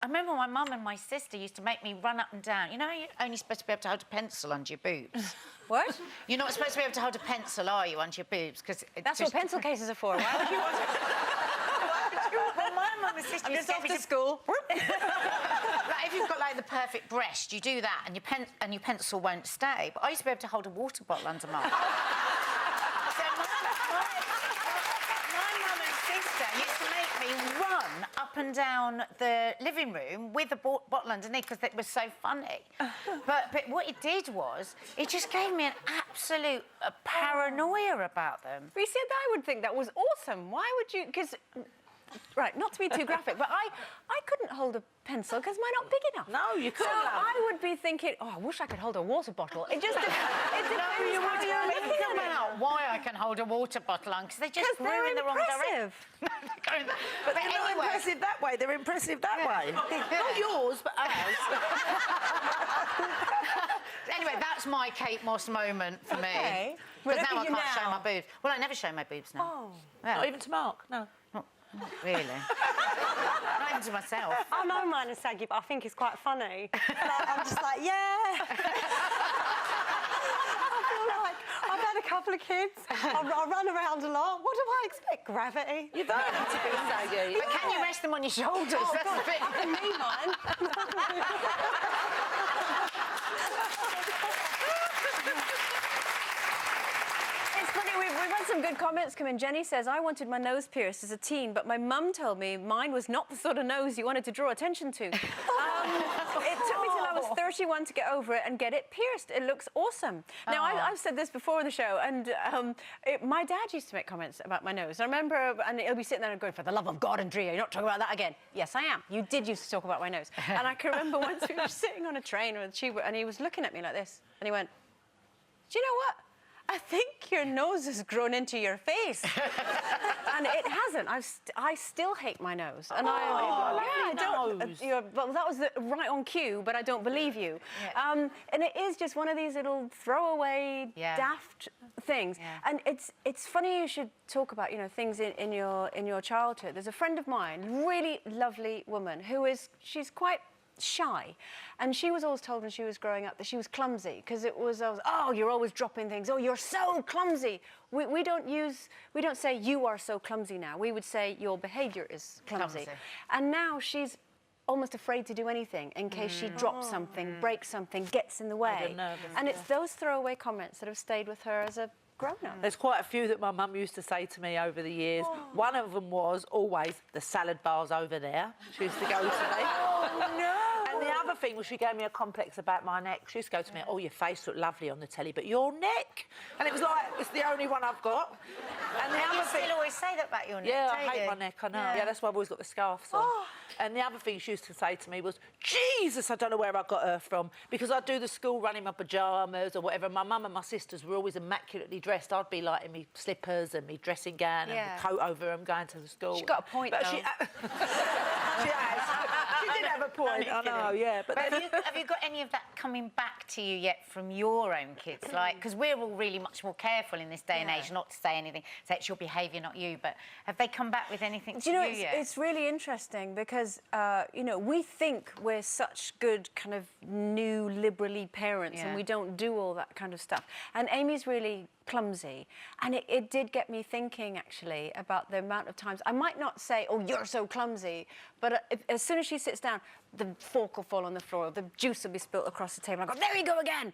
I remember my mum and my sister used to make me run up and down. You know, you're only supposed to be able to hold a pencil under your boobs. What? You're not supposed to be able to hold a pencil, are you, under your boobs? Because that's what pencil cases are for. Why would you want to? Well, my mum and sister used to get me to school. Like, if you've got like the perfect breast, you do that, and your pencil won't stay. But I used to be able to hold a water bottle under mine. So my mum and sister used to make me run up and down the living room with a bottle underneath because it was so funny. But what it did was, it just gave me an absolute paranoia about them. You see, I would think that was awesome. Why would you? Because, right, not to be too graphic, but I couldn't hold a pencil because mine not big enough. No, you couldn't. So I would be thinking, oh, I wish I could hold a water bottle. It just depends how you're looking at it. Why I can hold a water bottle on, because they just grew in the wrong direction. But they're not impressive that way. They're impressive that way. Not yours, but ours. Anyway, that's my Kate Moss moment for me. Okay. Because now I can't show my boobs. Well, I never show my boobs now. Oh. Yeah. Not even to Mark, no. Not really. Not even to myself. I know mine is saggy, but I think it's quite funny. I'm just like, yeah. I feel like I've had a couple of kids. I run around a lot. What do I expect? Gravity. You don't need to be saggy. But can you rest them on your shoulders? Oh, That's God, the bit. I can lean mine. We've had some good comments come in. Jenny says, I wanted my nose pierced as a teen, but my mum told me mine was not the sort of nose you wanted to draw attention to. It took me till I was 31 to get over it and get it pierced. It looks awesome. Now, I've said this before in the show, and my dad used to make comments about my nose. I remember, and he'll be sitting there and going, for the love of God, Andrea, you're not talking about that again. Yes, I am. You did used to talk about my nose. And I can remember once we were sitting on a train with a tube, and he was looking at me like this, and he went, do you know what? I think your nose has grown into your face. And it hasn't. I still hate my nose. And I don't. Well, that was right on cue, but I don't believe you. Yeah. And it is just one of these little throwaway, daft things. Yeah. And it's funny you should talk about, you know, things in your childhood. There's a friend of mine, really lovely woman, she's quite shy, and she was always told when she was growing up that she was clumsy because it was always, oh, you're always dropping things, oh, you're so clumsy. We don't say you are so clumsy now. We would say your behaviour is clumsy. And now she's almost afraid to do anything in case she drops something, breaks something, gets in the way. And it's those throwaway comments that have stayed with her as a grown-up. There's quite a few that my mum used to say to me over the years. One of them was always, the salad bar's over there. She used to go to me. Oh, no! And the other thing was she gave me a complex about my neck. She used to go to me, oh, your face looked lovely on the telly, but your neck? And it was like, it's the only one I've got. And the other thing... still always say that about your neck, yeah, I hate my neck, I know. Yeah, that's why I've always got the scarves on. And the other thing she used to say to me was, Jesus, I don't know where I got her from, because I'd do the school run in my pyjamas or whatever. My mum and my sisters were always immaculately dressed. I'd be like in my slippers and my dressing gown and my coat over them going to the school. She's got a point, but though. She did have a point, I know, yeah. But have you got any of that coming back to you yet from your own kids? Like, because we're all really much more careful in this day and age not to say anything, say it's your behaviour, not you, but have they come back with anything to you yet? It's really interesting because, you know, we think we're such good kind of new liberally parents and we don't do all that kind of stuff. And Amy's really clumsy, and it did get me thinking actually about the amount of times I might not say, oh, you're so clumsy, but as soon as she sits down, the fork will fall on the floor, the juice will be spilt across the table. I go, there you go again.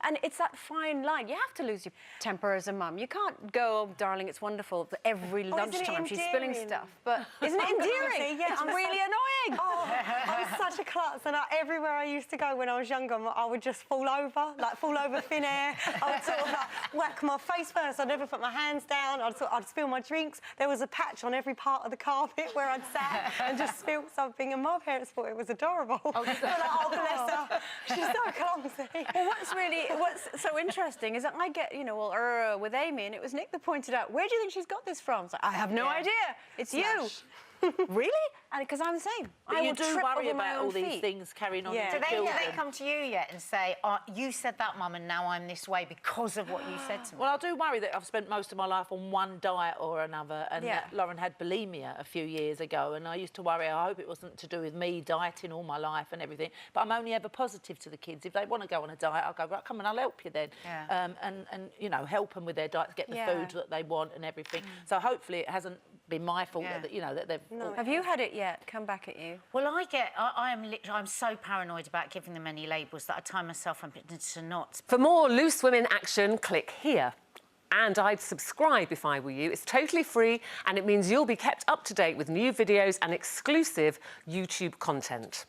And it's that fine line. You have to lose your temper as a mum. You can't go, oh, darling, it's wonderful, every lunchtime she's spilling stuff. But isn't it endearing? Yeah, it's really annoying. Oh, I was such a klutz, and everywhere I used to go when I was younger, I would just fall over thin air. I would sort of like whack my face first. I'd never put my hands down. I'd spill my drinks. There was a patch on every part of the carpet where I'd sat and just spilled something, and my parents thought it was adorable. Oh, they were like, oh, bless her, she's so clumsy. Well, what's so interesting is that I get, you know, well, with Amy, and it was Nick that pointed out, where do you think she's got this from? I was like, I have no idea. It's you. Really? And because I'm the same. But I you will do trip worry over my about own all these feet. things carrying on Yeah. in Do the they, children. do they come to you yet and say, oh, you said that, Mum, and now I'm this way because of what you said to me? Well, I do worry that I've spent most of my life on one diet or another, and Yeah. that Lauren had bulimia a few years ago, and I used to worry, I hope it wasn't to do with me dieting all my life and everything, but I'm only ever positive to the kids. If they want to go on a diet, I'll go, right, come on, I'll help you then. Yeah. And you know, help them with their diets, get the Yeah. food that they want and everything. So hopefully it hasn't been my fault Yeah. that, you know, that they've... Have you had it yet? Come back at you. Well, I'm so paranoid about giving them any labels that I tie myself up into knots. For more Loose Women action, click here. And I'd subscribe if I were you. It's totally free and it means you'll be kept up to date with new videos and exclusive YouTube content.